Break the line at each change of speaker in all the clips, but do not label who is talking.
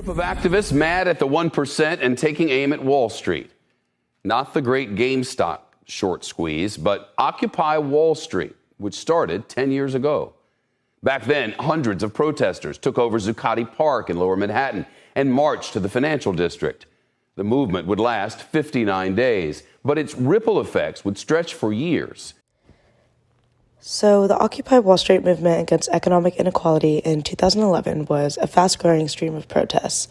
Group of activists mad at the 1% and taking aim at Wall Street. Not the great GameStop short squeeze, but Occupy Wall Street, which started 10 years ago. Back then, hundreds of protesters took over Zuccotti Park in Lower Manhattan and marched to the financial district. The movement would last 59 days, but its ripple effects would stretch for years.
So the Occupy Wall Street movement against economic inequality in 2011 was a fast-growing stream of protests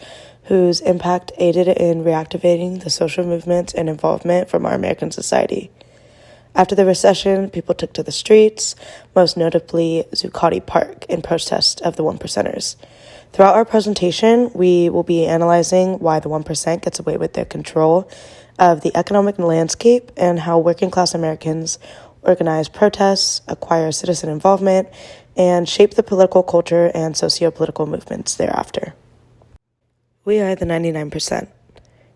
whose impact aided in reactivating the social movements and involvement from our American society. After the recession, people took to the streets, most notably Zuccotti Park, in protest of the 1%ers. Throughout our presentation, we will be analyzing why the 1% gets away with their control of the economic landscape and how working-class Americans organize protests, acquire citizen involvement, and shape the political culture and socio-political movements thereafter. We are the 99%.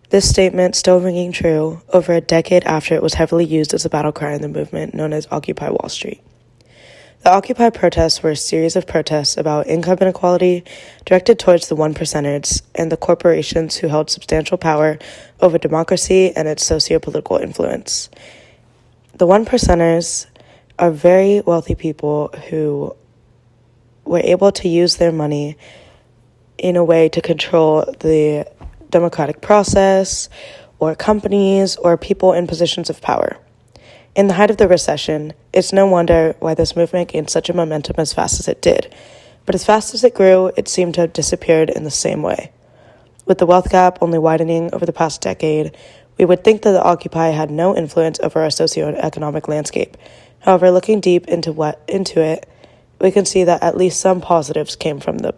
This statement still ringing true over a decade after it was heavily used as a battle cry in the movement known as Occupy Wall Street. The Occupy protests were a series of protests about income inequality directed towards the 1%ers and the corporations who held substantial power over democracy and its socio-political influence. The 1%ers are very wealthy people who were able to use their money in a way to control the democratic process or companies or people in positions of power. In the height of the recession, it's no wonder why this movement gained such a momentum as fast as it did. But as fast as it grew, it seemed to have disappeared in the same way. With the wealth gap only widening over the past decade, we would think that the Occupy had no influence over our socioeconomic landscape. However, looking deep into it, we can see that at least some positives came from the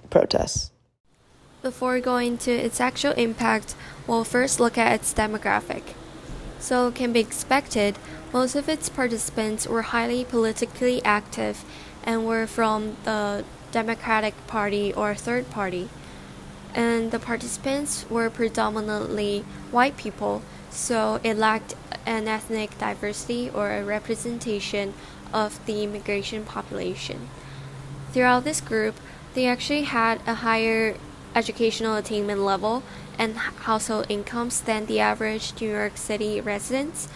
protests.
Before going to its actual impact, we'll first look at its demographic. So it can be expected, most of its participants were highly politically active and were from the Democratic Party or Third Party. And the participants were predominantly white people, so it lacked an ethnic diversity or a representation of the immigration population. Throughout this group, they actually had a higher educational attainment level and household incomes than the average New York City residents,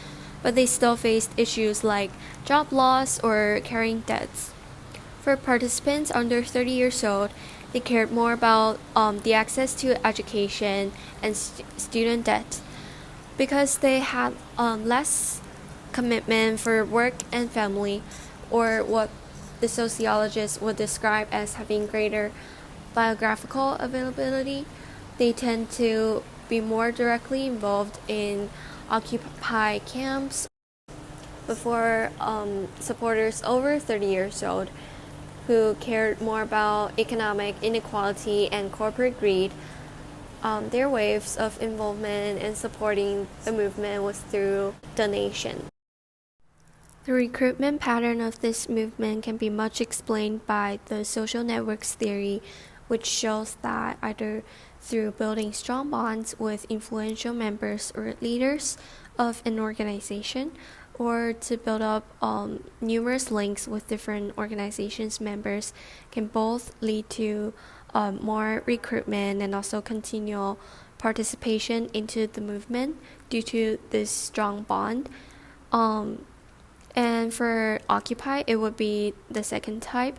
but they still faced issues like job loss or carrying debts. For participants under 30 years old, they cared more about the access to education and student debt because they had less commitment for work and family, or what the sociologists would describe as having greater biographical availability. They tend to be more directly involved in Occupy camps. Before supporters over 30 years old, who cared more about economic inequality and corporate greed, their waves of involvement in supporting the movement was through donation. The recruitment pattern of this movement can be much explained by the social networks theory, which shows that either through building strong bonds with influential members or leaders of an organization, or to build up numerous links with different organizations' members, can both lead to more recruitment and also continual participation into the movement due to this strong bond. And for Occupy, it would be the second type,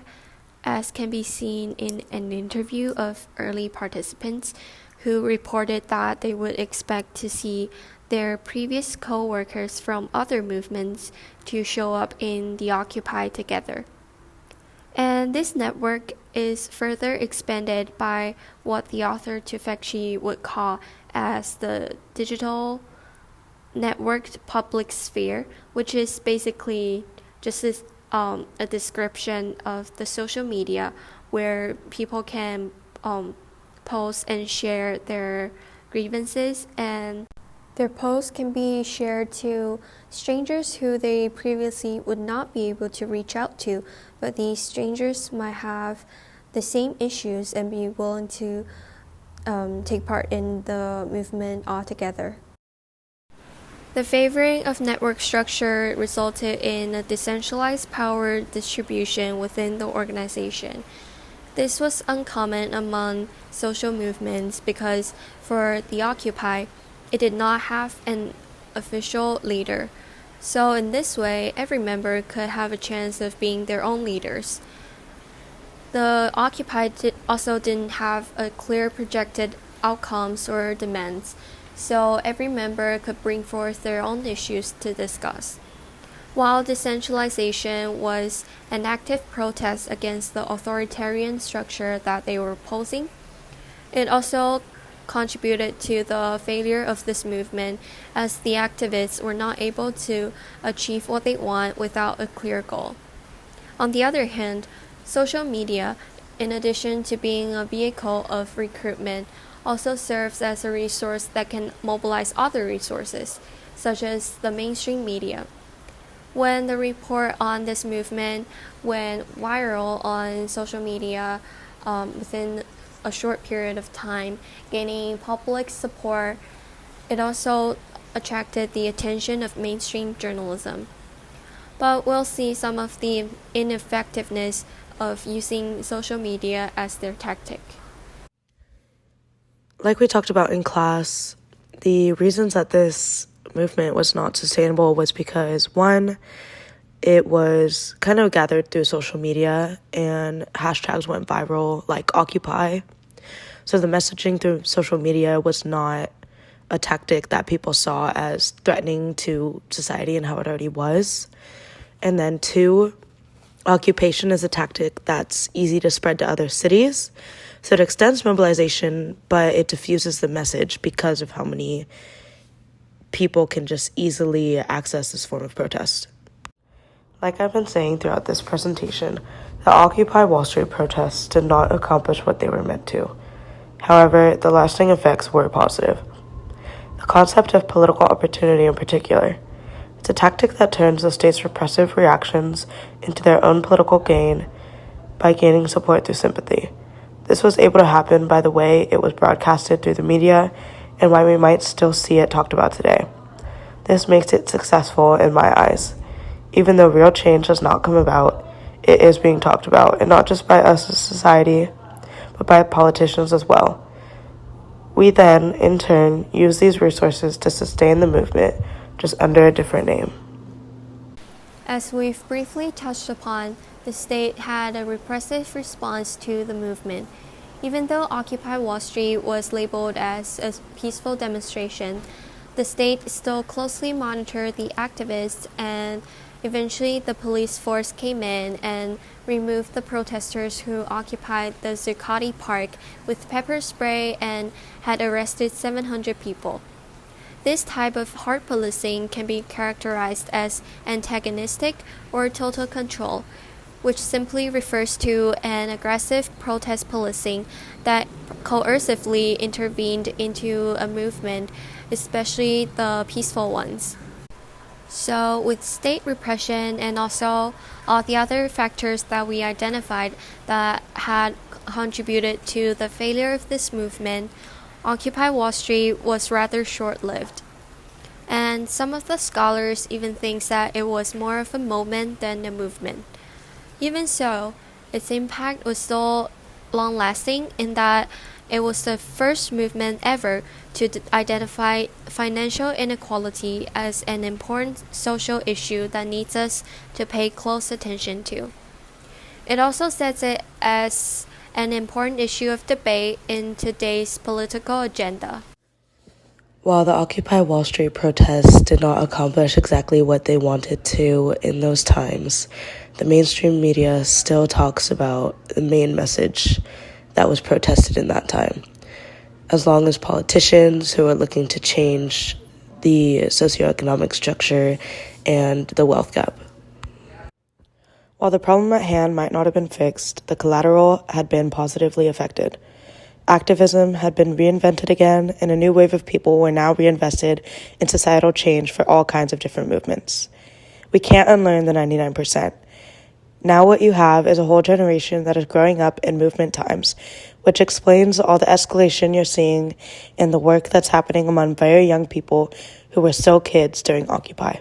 as can be seen in an interview of early participants who reported that they would expect to see their previous co-workers from other movements to show up in the Occupy together. And this network is further expanded by what the author Tufekci would call as the digital networked public sphere, which is basically just a description of the social media where people can post and share their grievances, and their posts can be shared to strangers who they previously would not be able to reach out to, but these strangers might have the same issues and be willing to take part in the movement altogether. The favoring of network structure resulted in a decentralized power distribution within the organization. This was uncommon among social movements because for the Occupy, it did not have an official leader. So in this way, every member could have a chance of being their own leaders. The Occupy also didn't have a clear projected outcomes or demands, so every member could bring forth their own issues to discuss. While decentralization was an active protest against the authoritarian structure that they were opposing, it also contributed to the failure of this movement as the activists were not able to achieve what they want without a clear goal. On the other hand, social media, in addition to being a vehicle of recruitment, also serves as a resource that can mobilize other resources, such as the mainstream media. When the report on this movement went viral on social media within a short period of time, gaining public support, it also attracted the attention of mainstream journalism. But we'll see some of the ineffectiveness of using social media as their tactic.
Like we talked about in class, the reasons that this movement was not sustainable was because, one, it was kind of gathered through social media and hashtags went viral, like Occupy. So the messaging through social media was not a tactic that people saw as threatening to society and how it already was. And then two, occupation is a tactic that's easy to spread to other cities. So it extends mobilization, but it diffuses the message because of how many people can just easily access this form of protest. Like I've been saying throughout this presentation, the Occupy Wall Street protests did not accomplish what they were meant to. However, the lasting effects were positive. The concept of political opportunity in particular, it's a tactic that turns the state's repressive reactions into their own political gain by gaining support through sympathy. This was able to happen by the way it was broadcasted through the media and why we might still see it talked about today. This makes it successful in my eyes. Even though real change has not come about, it is being talked about, and not just by us as a society, but by politicians as well. We then, in turn, use these resources to sustain the movement, just under a different name.
As we've briefly touched upon, the state had a repressive response to the movement. Even though Occupy Wall Street was labeled as a peaceful demonstration, the state still closely monitored the activists, and eventually the police force came in and removed the protesters who occupied the Zuccotti Park with pepper spray and had arrested 700 people. This type of hard policing can be characterized as antagonistic or total control, which simply refers to an aggressive protest policing that coercively intervened into a movement, especially the peaceful ones. So with state repression and also all the other factors that we identified that had contributed to the failure of this movement, Occupy Wall Street was rather short-lived. And some of the scholars even think that it was more of a moment than a movement. Even so, its impact was still long-lasting in that it was the first movement ever to identify financial inequality as an important social issue that needs us to pay close attention to. It also sets it as an important issue of debate in today's political agenda.
While the Occupy Wall Street protests did not accomplish exactly what they wanted to in those times, the mainstream media still talks about the main message that was protested in that time. As long as politicians who are looking to change the socioeconomic structure and the wealth gap. While the problem at hand might not have been fixed, the collateral had been positively affected. Activism had been reinvented again, and a new wave of people were now reinvested in societal change for all kinds of different movements. We can't unlearn the 99%. Now what you have is a whole generation that is growing up in movement times, which explains all the escalation you're seeing in the work that's happening among very young people who were still kids during Occupy.